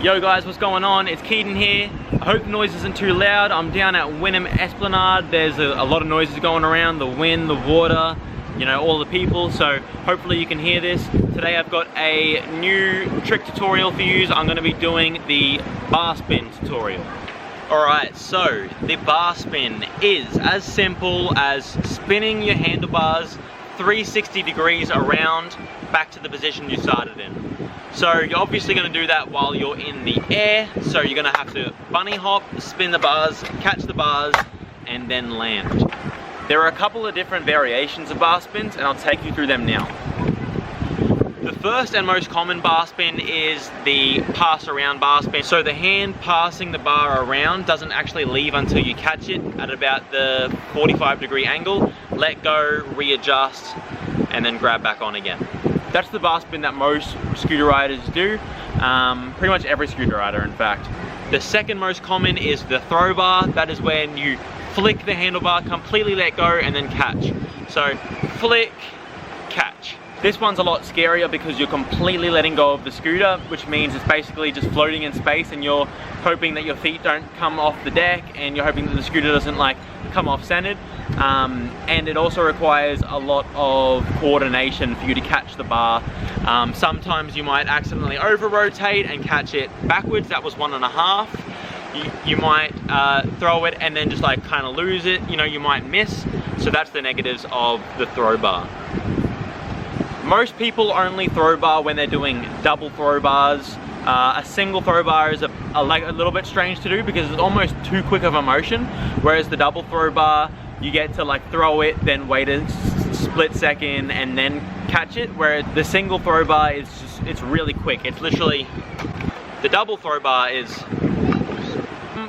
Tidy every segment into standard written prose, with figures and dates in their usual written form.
Yo guys, what's going on? It's Keaton here. I hope the noise isn't too loud. I'm down at Wynnum Esplanade. There's a lot of noises going around, the wind, the water, you know, all the people, so hopefully you can hear this. Today I've got a new trick tutorial for you. I'm going to be doing the Barspin tutorial. Alright, so the Barspin is as simple as spinning your handlebars 360 degrees around back to the position you started in. So you're obviously going to do that while you're in the air, so you're going to have to bunny hop, spin the bars, catch the bars, and then land. There are a couple of different variations of bar spins, and I'll take you through them now. The first and most common bar spin is the pass around bar spin. So the hand passing the bar around doesn't actually leave until you catch it at about the 45-degree angle, let go, readjust, and then grab back on again. That's the bar spin that most scooter riders do, pretty much every scooter rider in fact. The second most common is the throw bar. That is when you flick the handlebar, completely let go, and then catch. So flick, catch. This one's a lot scarier because you're completely letting go of the scooter, which means it's basically just floating in space and you're hoping that your feet don't come off the deck and you're hoping that the scooter doesn't like come off centered. And it also requires a lot of coordination for you to catch the bar. Sometimes you might accidentally over rotate and catch it backwards. That was 1.5. You might throw it and then just like kind of lose it. You know, you might miss. So that's the negatives of the throw bar. Most people only throw bar when they're doing double throw bars. A single throw bar is a little bit strange to do because it's almost too quick of a motion, whereas the double throw bar, you get to like throw it, then wait a split second and then catch it, whereas the single throw bar is just, it's really quick. It's literally, the double throw bar is,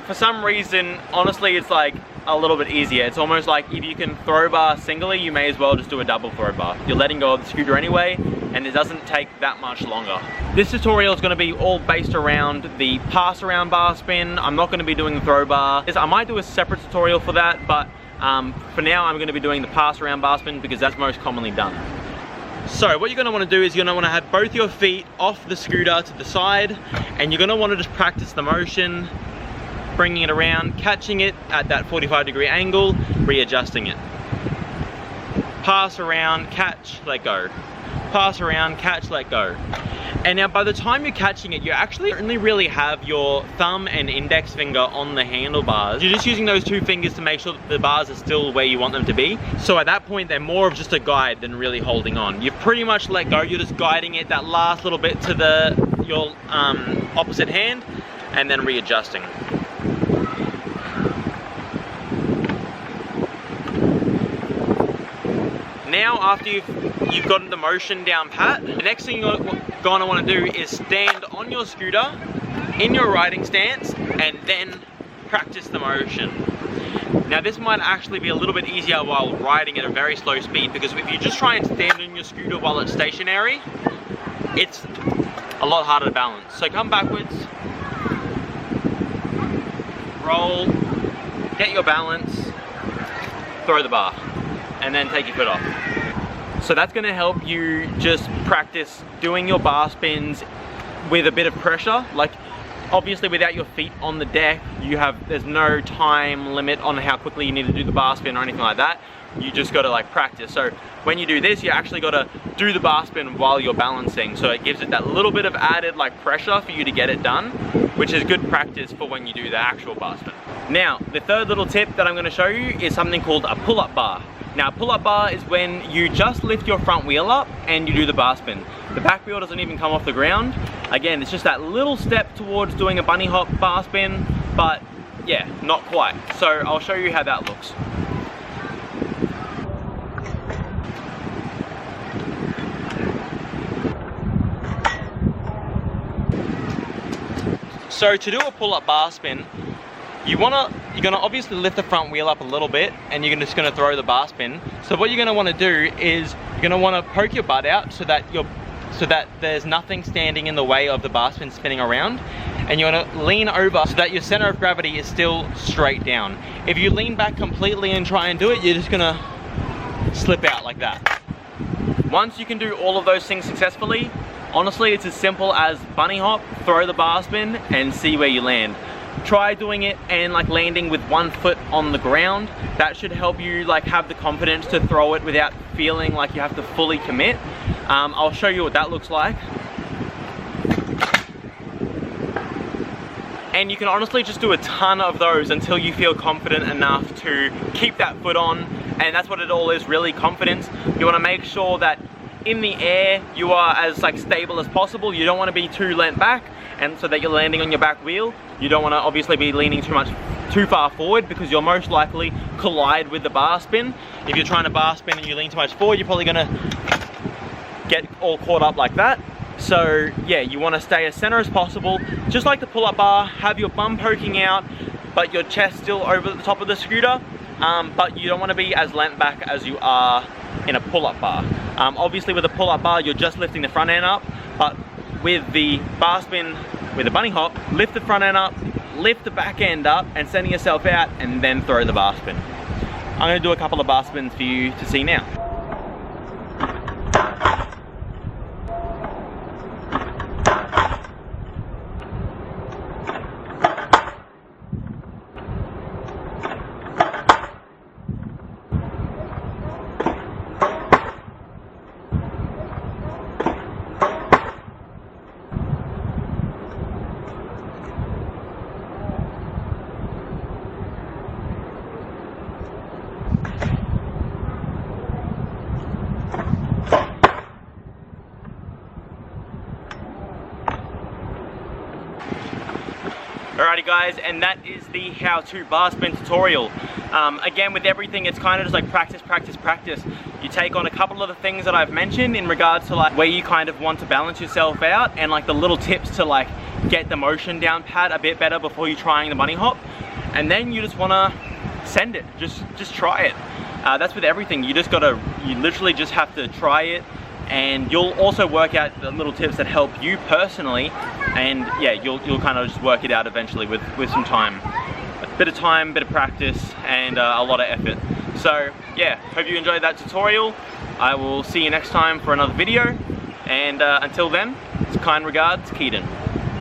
for some reason, honestly, it's like a little bit easier. It's almost like if you can throw bar singly, you may as well just do a double throw bar. You're letting go of the scooter anyway, and it doesn't take that much longer. This tutorial is going to be all based around the pass around bar spin. I'm not going to be doing the throw bar. I might do a separate tutorial for that, but for now I'm going to be doing the pass around bar spin because that's most commonly done. So what you're going to want to do is you're going to want to have both your feet off the scooter to the side, and you're going to want to just practice the motion, bringing it around, catching it at that 45-degree angle, readjusting it. Pass around, catch, let go. Pass around, catch, let go. And now by the time you're catching it, you actually only really have your thumb and index finger on the handlebars. You're just using those two fingers to make sure that the bars are still where you want them to be. So at that point, they're more of just a guide than really holding on. You've pretty much let go, you're just guiding it that last little bit to your opposite hand, and then readjusting. Now, after you've gotten the motion down pat, the next thing you're going to want to do is stand on your scooter in your riding stance and then practice the motion. Now this might actually be a little bit easier while riding at a very slow speed, because if you just try and stand on your scooter while it's stationary, it's a lot harder to balance. So come backwards, roll, get your balance, throw the bar, and then take your foot off. So that's going to help you just practice doing your bar spins with a bit of pressure. Like obviously without your feet on the deck, there's no time limit on how quickly you need to do the bar spin or anything like that. You just got to like practice. So when you do this, you actually got to do the bar spin while you're balancing. So it gives it that little bit of added like pressure for you to get it done, which is good practice for when you do the actual bar spin. Now, the third little tip that I'm going to show you is something called a pull-up bar. Now, a pull-up bar is when you just lift your front wheel up and you do the bar spin. The back wheel doesn't even come off the ground. Again, it's just that little step towards doing a bunny hop bar spin, but yeah, not quite. So I'll show you how that looks. So to do a pull-up bar spin, you're gonna obviously lift the front wheel up a little bit, and you're just gonna throw the bar spin. So what you're gonna want to do is you're gonna want to poke your butt out so that there's nothing standing in the way of the bar spin spinning around, and you want to lean over so that your center of gravity is still straight down. If you lean back completely and try and do it, you're just gonna slip out like that. Once you can do all of those things successfully, Honestly, it's as simple as bunny hop, throw the bar spin, and see where you land. Try doing it and like landing with one foot on the ground. That should help you like have the confidence to throw it without feeling like you have to fully commit. I'll show you what that looks like. And you can honestly just do a ton of those until you feel confident enough to keep that foot on. And that's what it all is, really, confidence. You want to make sure that in the air you are as like stable as possible. You don't want to be too leant back, and so that you're landing on your back wheel. You don't want to obviously be leaning too far forward, because you'll most likely collide with the bar spin. If you're trying to bar spin and you lean too much forward, you're probably going to get all caught up like that. So yeah, you want to stay as center as possible, just like the pull-up bar. Have your bum poking out, but your chest still over the top of the scooter. But you don't want to be as leant back as you are in a pull-up bar. Obviously with a pull-up bar, you're just lifting the front end up, but with the bar spin, with the bunny hop, lift the front end up, lift the back end up, and sending yourself out, and then throw the bar spin. I'm going to do a couple of bar spins for you to see now. Alrighty guys, and that is the how-to bar spin tutorial. Again, with everything, it's kind of just like practice, practice, practice. You take on a couple of the things that I've mentioned in regards to like where you kind of want to balance yourself out, and like the little tips to like get the motion down pat a bit better before you're trying the bunny hop. And then you just want to send it, just try it. That's with everything. You literally just have to try it. And you'll also work out the little tips that help you personally, and yeah, you'll kind of just work it out eventually with some time. A bit of time, bit of practice, and a lot of effort. So yeah, hope you enjoyed that tutorial. I will see you next time for another video, and until then, it's kind regards, Keaton.